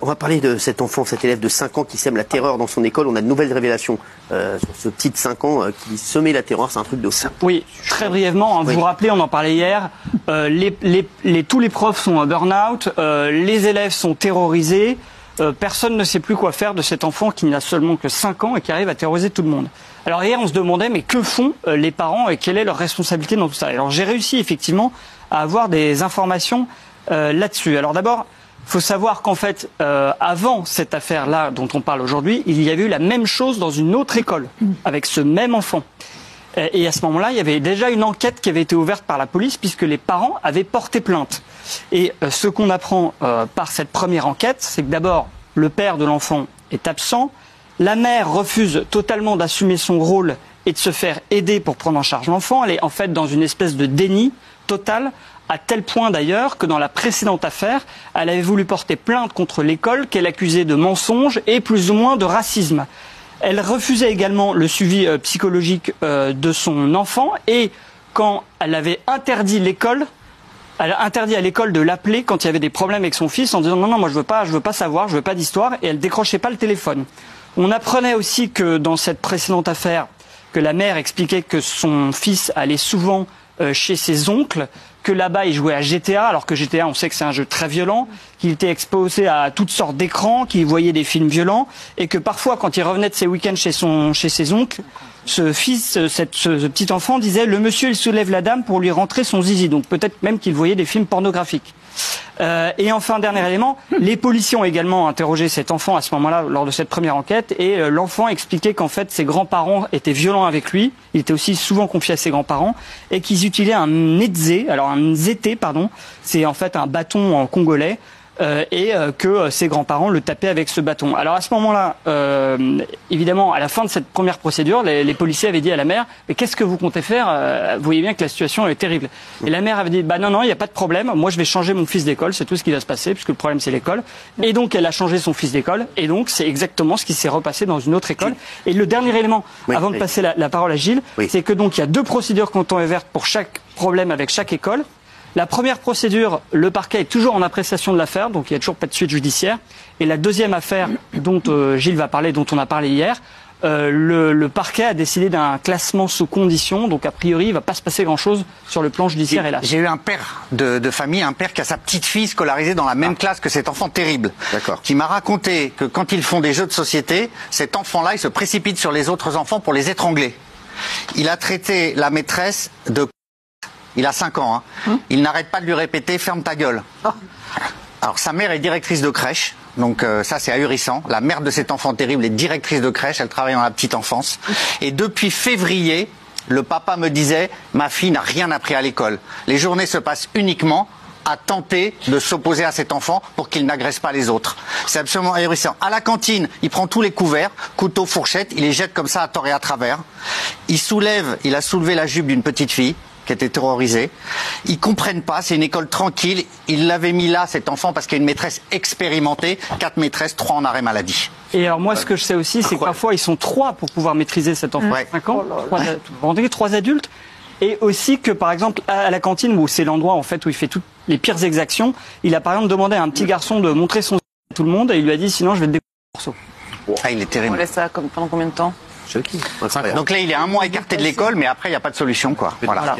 On va parler de cet enfant, cet élève de 5 ans qui sème la terreur dans son école. On a de nouvelles révélations sur ce petit de 5 ans qui semait la terreur. C'est un truc de ça. Oui, très brièvement, vous vous rappelez, on en parlait hier, tous les profs sont en burn-out, les élèves sont terrorisés, personne ne sait plus quoi faire de cet enfant qui n'a seulement que 5 ans et qui arrive à terroriser tout le monde. Alors hier, on se demandait, mais que font les parents et quelle est leur responsabilité dans tout ça? Alors j'ai réussi effectivement à avoir des informations là-dessus. Alors d'abord, il faut savoir qu'en fait, avant cette affaire-là dont on parle aujourd'hui, il y avait eu la même chose dans une autre école, avec ce même enfant. Et à ce moment-là, il y avait déjà une enquête qui avait été ouverte par la police, puisque les parents avaient porté plainte. Et ce qu'on apprend par cette première enquête, c'est que d'abord, le père de l'enfant est absent, la mère refuse totalement d'assumer son rôle et de se faire aider pour prendre en charge l'enfant. Elle est en fait dans une espèce de déni total, à tel point d'ailleurs que dans la précédente affaire, elle avait voulu porter plainte contre l'école qu'elle accusait de mensonges et plus ou moins de racisme. Elle refusait également le suivi psychologique de son enfant et quand elle avait interdit l'école, elle a interdit à l'école de l'appeler quand il y avait des problèmes avec son fils en disant non, moi je veux pas savoir, je veux pas d'histoire, et elle décrochait pas le téléphone. On apprenait aussi que dans cette précédente affaire, que la mère expliquait que son fils allait souvent chez ses oncles, que là-bas il jouait à GTA, alors que GTA on sait que c'est un jeu très violent, qu'il était exposé à toutes sortes d'écrans, qu'il voyait des films violents, et que parfois quand il revenait de ses week-ends chez ses oncles, ce petit enfant disait le monsieur il soulève la dame pour lui rentrer son zizi, donc peut-être même qu'il voyait des films pornographiques. Et enfin, dernier élément, les policiers ont également interrogé cet enfant à ce moment-là lors de cette première enquête et l'enfant expliquait qu'en fait ses grands-parents étaient violents avec lui, il était aussi souvent confié à ses grands-parents et qu'ils utilisaient un nzé, alors un nzété pardon, c'est en fait un bâton en congolais. Que ses grands-parents le tapaient avec ce bâton. Alors à ce moment-là, évidemment, à la fin de cette première procédure, les policiers avaient dit à la mère « Mais qu'est-ce que vous comptez faire ? Vous voyez bien que la situation est terrible. » Et la mère avait dit « Bah non, il n'y a pas de problème. Moi, je vais changer mon fils d'école. C'est tout ce qui va se passer, puisque le problème, c'est l'école. » Et donc, elle a changé son fils d'école. Et donc, c'est exactement ce qui s'est repassé dans une autre école. Et le dernier élément, avant de passer la parole à Gilles, c'est que donc, il y a 2 procédures qui ont été ouvertes pour chaque problème avec chaque école. La première procédure, le parquet est toujours en appréciation de l'affaire, donc il n'y a toujours pas de suite judiciaire. Et la deuxième affaire dont Gilles va parler, dont on a parlé hier, le parquet a décidé d'un classement sous condition, donc a priori il ne va pas se passer grand-chose sur le plan judiciaire, hélas. J'ai eu un père de famille, un père qui a sa petite fille scolarisée dans la même classe que cet enfant terrible, qui m'a raconté que quand ils font des jeux de société, cet enfant-là, il se précipite sur les autres enfants pour les étrangler. Il a traité la maîtresse de... Il a 5 ans, hein. Il n'arrête pas de lui répéter « ferme ta gueule ». Alors sa mère est directrice de crèche, donc ça c'est ahurissant. La mère de cet enfant terrible est directrice de crèche, elle travaille dans la petite enfance. Et depuis février, le papa me disait « ma fille n'a rien appris à l'école. Les journées se passent uniquement à tenter de s'opposer à cet enfant pour qu'il n'agresse pas les autres ». C'est absolument ahurissant. À la cantine, il prend tous les couverts, couteau, fourchette, il les jette comme ça à tort et à travers. Il a soulevé la jupe d'une petite fille qui était terrorisée. Ils comprennent pas, c'est une école tranquille. Il l'avait mis là, cet enfant, parce qu'il y a une maîtresse expérimentée, 4 maîtresses, 3 en arrêt maladie. Et alors moi, ce que je sais aussi, c'est que parfois, ils sont 3 pour pouvoir maîtriser cet enfant de 5 ans. 3 adultes. Et aussi que, par exemple, à la cantine, où c'est l'endroit en fait où il fait toutes les pires exactions, il a par exemple demandé à un petit garçon de montrer son à tout le monde, et il lui a dit, sinon je vais te découper en morceaux. Ah, il est terrible. On laisse ça pendant combien de temps? Donc là, il est 1 mois écarté de l'école, mais après, il n'y a pas de solution, quoi. Voilà.